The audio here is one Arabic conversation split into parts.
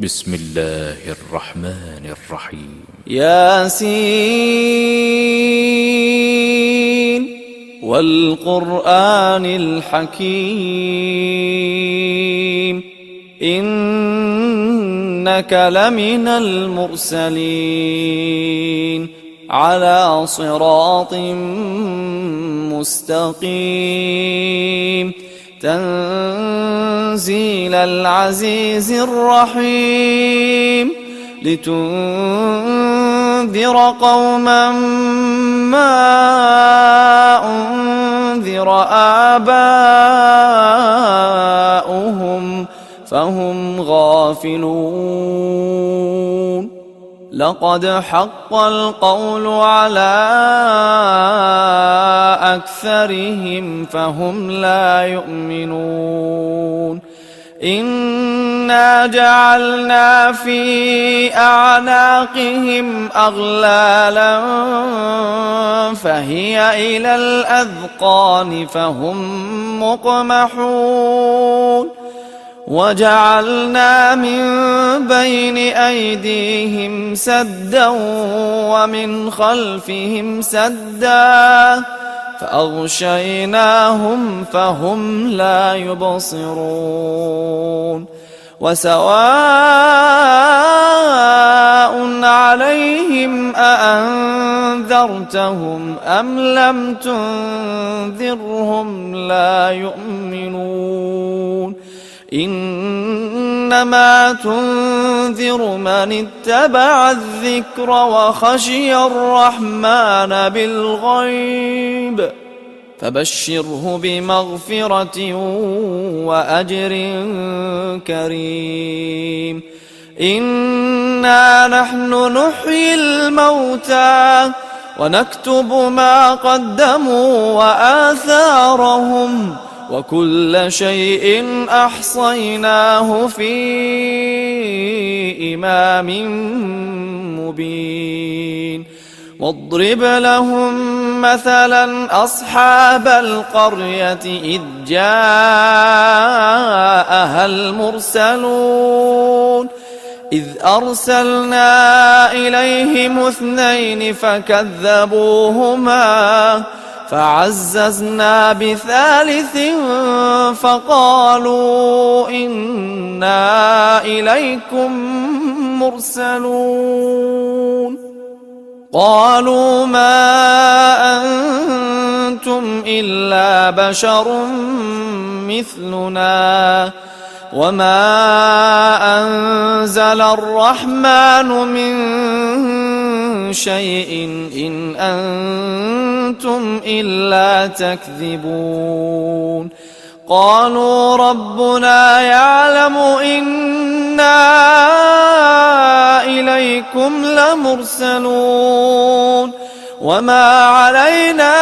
بسم الله الرحمن الرحيم. ياسين والقرآن الحكيم إنك لمن المرسلين على صراط مستقيم تنزيل العزيز الرحيم لتنذر قوما ما أنذر آباؤهم فهم غافلون لقد حق القول على أكثرهم فهم لا يؤمنون إنا جعلنا في أعناقهم أغلالا فهي إلى الأذقان فهم مقمحون وجعلنا من بين أيديهم سدا ومن خلفهم سدا فأغشيناهم فهم لا يبصرون وسواء عليهم أأنذرتهم أم لم تنذرهم لا يؤمنون إنما تنذر من اتبع الذكر وخشي الرحمن بالغيب فبشره بمغفرة وأجر كريم إنا نحن نحيي الموتى ونكتب ما قدموا وآثارهم وكل شيء أحصيناه في إمام مبين واضرب لهم مثلا أصحاب القرية إذ جاءها المرسلون إذ أرسلنا إليهم 2 فكذبوهما فعززنا ب3 فقالوا إنا إليكم مرسلون قالوا ما أنتم إلا بشر مثلنا وما أنزل الرحمن من شيء إن أنتم إلا تكذبون قالوا ربنا يعلم إنا إليكم لمرسلون وما علينا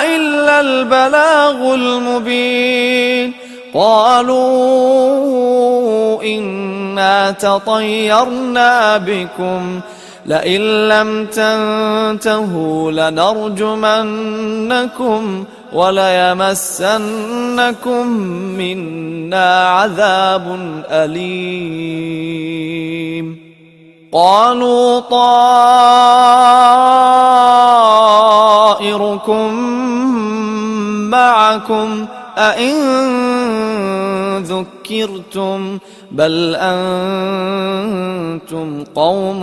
إلا البلاغ المبين قالوا إنا تطيرنا بكم لئن لم تنتهوا لنرجمنكم وليمسنكم منا عذاب أليم قالوا طائركم معكم أئن ذكرتم بل أنتم قوم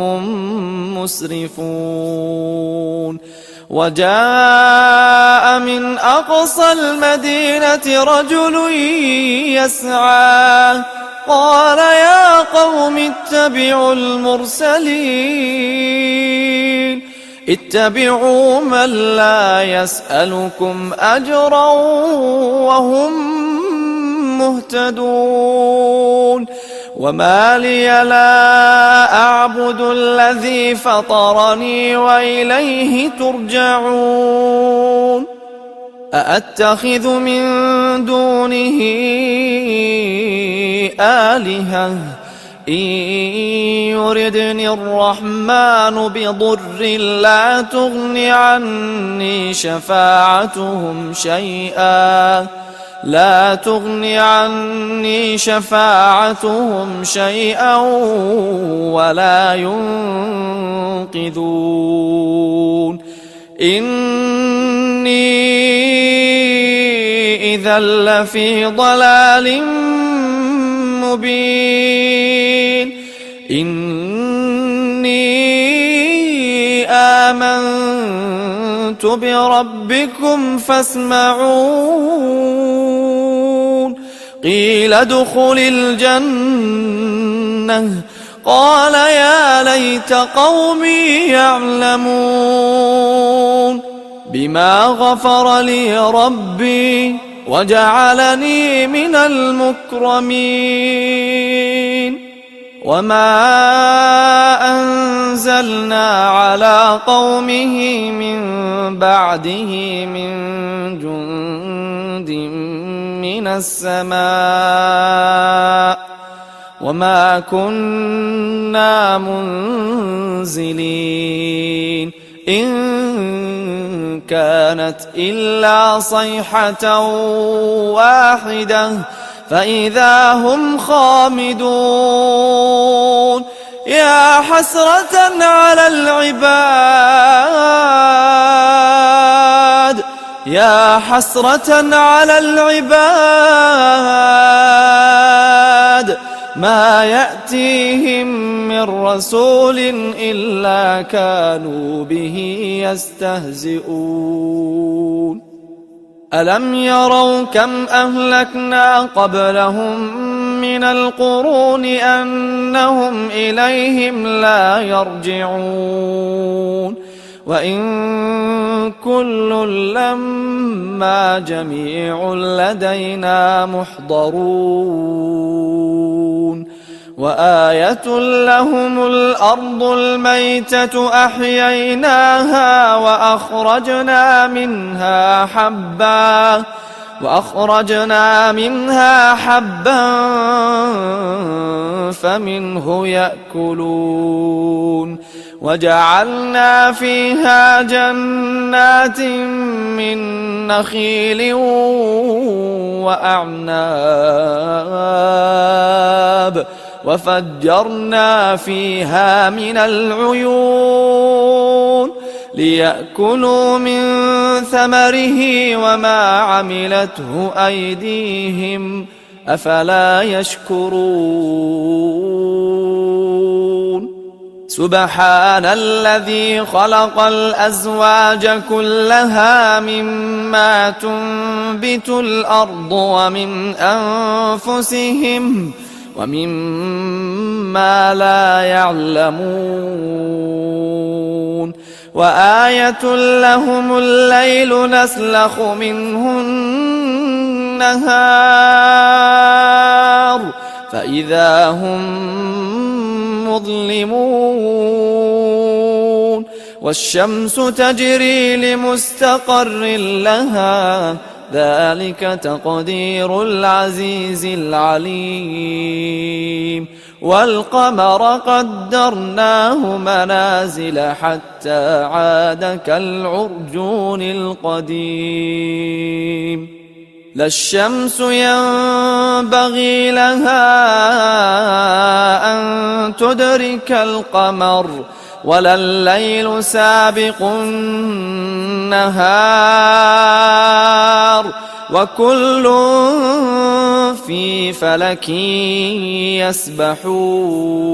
مسرفون وجاء من أقصى المدينة رجل يسعى قال يا قوم اتبعوا المرسلين اتبعوا من لا يسألكم أجرا وهم مهتدون وما لي لا أعبد الذي فطرني وإليه ترجعون أأتخذ من دونه آلهة إن يردني الرحمن بضر لا تغن عني شفاعتهم شيئا لا تغن عني شفاعتهم شيئا ولا ينقذون إني إذا لفي ضلال مبين إني آمنت بربكم فاسمعون قيل ادخل الجنة قال يا ليت قومي يعلمون بما غفر لي ربي وجعلني من المكرمين وما أنزلنا على قومه من بعده من جند من السماء وما كنا منزلين إن كانت إلا صيحة واحدة فإذا هم خامدون يا حسرة على العباد يا حسرة على العباد ما يأتيهم من رسول إلا كانوا به يستهزئون ألم يروا كم أهلكنا قبلهم من القرون أنهم إليهم لا يرجعون وإن كل لما جميع لدينا محضرون وآية لهم الأرض الميتة أحييناها وأخرجنا منها حبا فمنه يأكلون وجعلنا فيها جنات من نخيل وأعناب وفجرنا فيها من العيون ليأكلوا من ثمره وما عملته أيديهم أفلا يشكرون سبحان الذي خلق الأزواج كلها مما تنبت الأرض ومن أنفسهم ومما لا يعلمون وآية لهم الليل نسلخ منه النهار فإذا هم مظلمون والشمس تجري لمستقر لها ذلك تقدير العزيز العليم والقمر قدرناه منازل حتى عاد كالعرجون القديم لا الشمس ينبغي لها أن تدرك القمر ولا الليل سابق النهار وكل في فلك يسبحون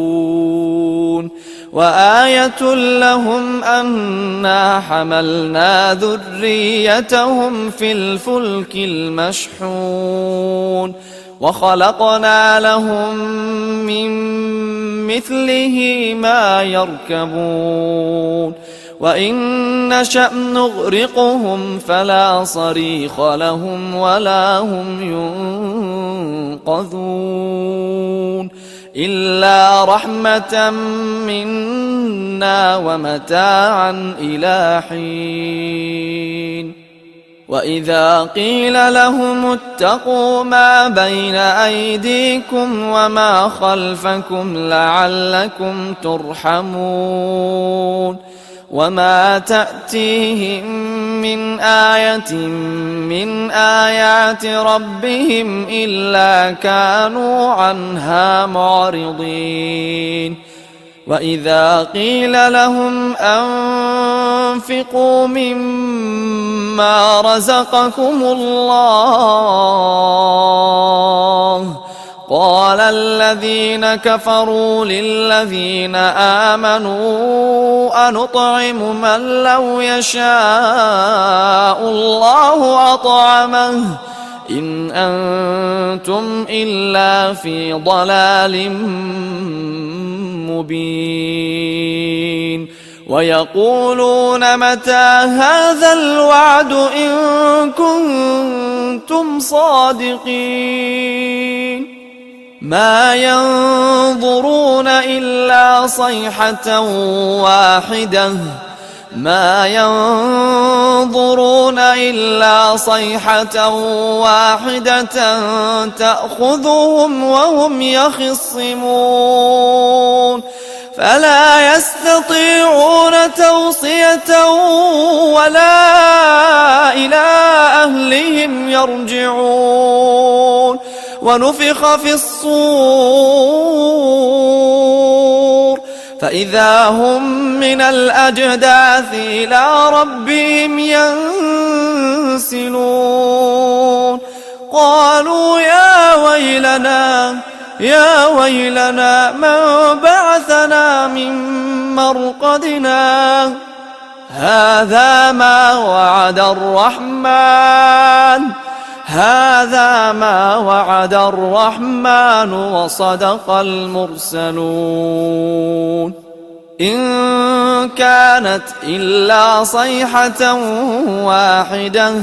وآية لهم أنا حملنا ذريتهم في الفلك المشحون وخلقنا لهم من مثله ما يركبون وإن نشأ نغرقهم فلا صريخ لهم ولا هم ينقذون إلا رحمة منا ومتاعا إلى حين وإذا قيل لهم اتقوا ما بين أيديكم وما خلفكم لعلكم ترحمون وما تأتيهم من آية من آيات ربهم إلا كانوا عنها معرضين وإذا قيل لهم أنفقوا مما رزقكم الله قال الذين كفروا للذين آمنوا أنطعم من لو يشاء الله أطعمه إن أنتم إلا في ضلال مبين ويقولون متى هذا الوعد إن كنتم صادقين ما ينظرون إلا صيحة واحدة تأخذهم وهم يخصمون فلا يستطيعون توصية ولا إلى أهلهم يرجعون ونفخ في الصور فإذا هم من الأجداث إلى ربهم ينسلون قالوا يا ويلنا من بعثنا من مرقدنا هذا ما وعد الرحمن وصدق المرسلون إن كانت إلا صيحة واحدة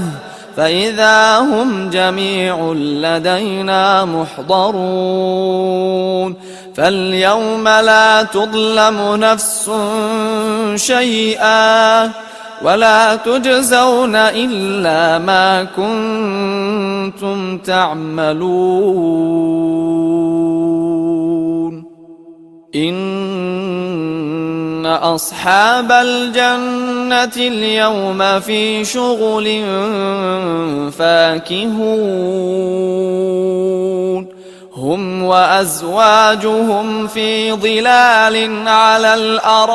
فإذا هم جميع لدينا محضرون فاليوم لا تظلم نفس شيئا ولا تجزون إلا ما كنتم تعملون إن أصحاب الجنة اليوم في شغل فاكهون هم وأزواجهم في ظلال على الأرائك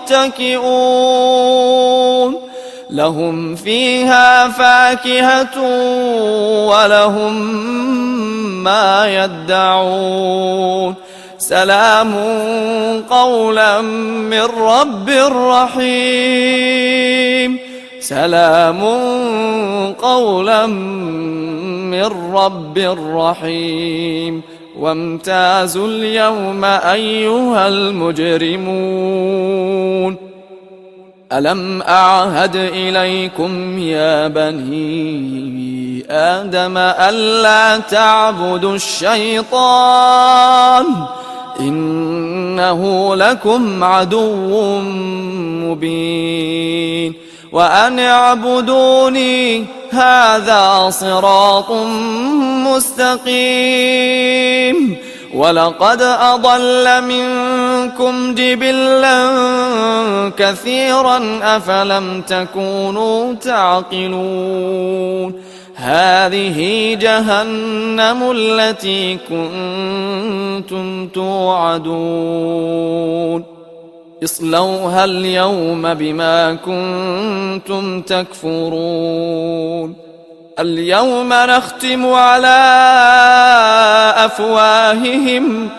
متكئون لهم فيها فاكهة ولهم ما يدعون سلام قولا من رب رحيم سلام قولا من رب رحيم وامتازوا اليوم أيها المجرمون ألم أعهد إليكم يا بني آدم ألا تعبدوا الشيطان إنه لكم عدو مبين وأن اعبدوني هذا صراط مستقيم ولقد أضل منكم جبلا كثيرا أفلم تكونوا تعقلون هذه جهنم التي كنتم توعدون اصلوها اليوم بما كنتم تكفرون اليوم نختم على أفواههم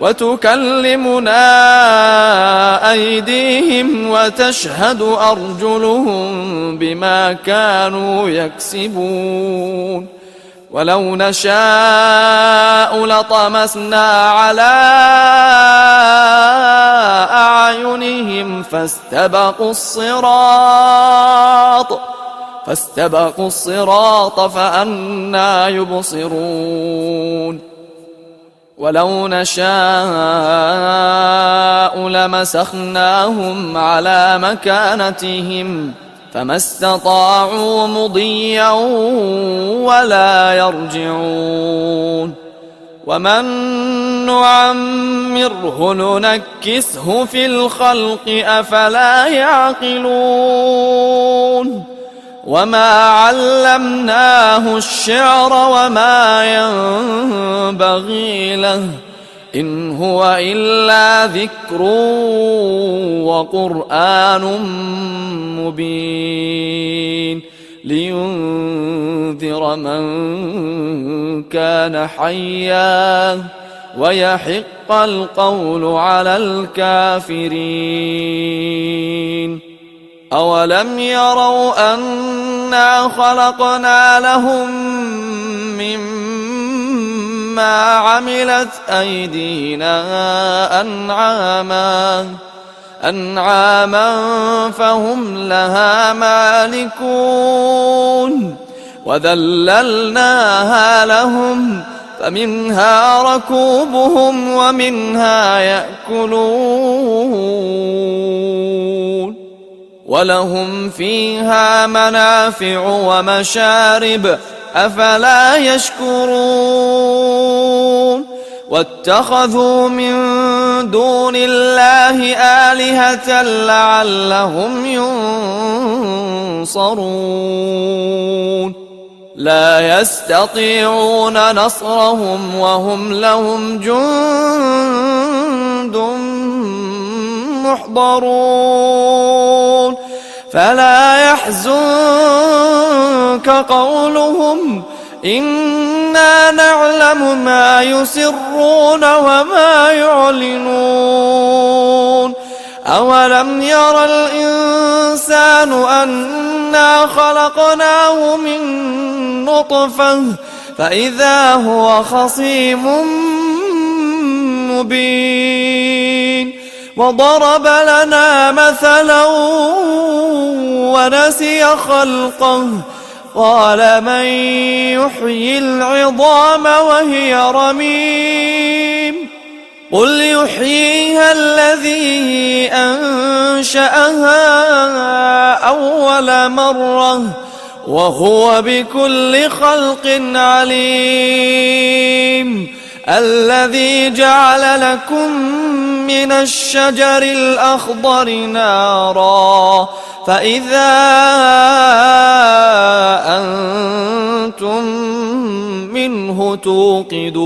وتكلمنا أيديهم وتشهد أرجلهم بما كانوا يكسبون ولو نشاء لطمسنا على أعينهم فاستبقوا الصراط فأنى يبصرون ولو نشاء لمسخناهم على مكانتهم فما استطاعوا مضيا ولا يرجعون ومن نعمره ننكسه في الخلق أفلا يعقلون وما علمناه الشعر وما ينبغي له إن هو إلا ذكر وقرآن مبين لينذر من كان حيا ويحق القول على الكافرين أولم يروا أنا خلقنا لهم مما عملت أيدينا أنعاما فهم لها مالكون وذللناها لهم فمنها ركوبهم ومنها يأكلون ولهم فيها منافع ومشارب أفلا يشكرون واتخذوا من دون الله آلهة لعلهم ينصرون لا يستطيعون نصرهم وهم لهم جند محضرون فلا يحزنك قولهم إنا نعلم ما يسرون وما يعلنون أولم ير الإنسان أنا خلقناه من نطفة فإذا هو خصيم مبين وضرب لنا مثلا ونسي خلقه قال من يحيي العظام وهي رميم قل يحييها الذي أنشأها أول مرة وهو بكل خلق عليم الذي جعل لكم من الشجر الأخضر نارا فإذا أنتم منه توقدون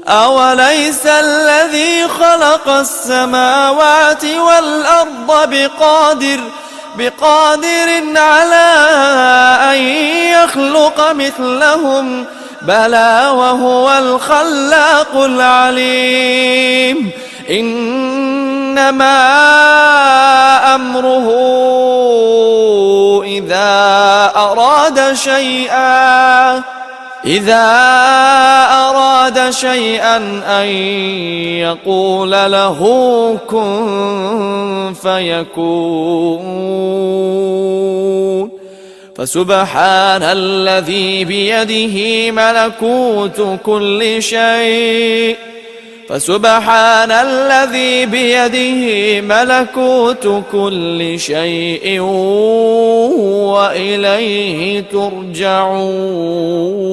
أوليس الذي خلق السماوات والأرض بقادر على أن يخلق مثلهم بلى وهو الخلاق العليم إنما أمره إذا أراد شيئا أن يقول له كن فيكون فسبحان الذي بيده ملكوت كل شيء وإليه ترجعون.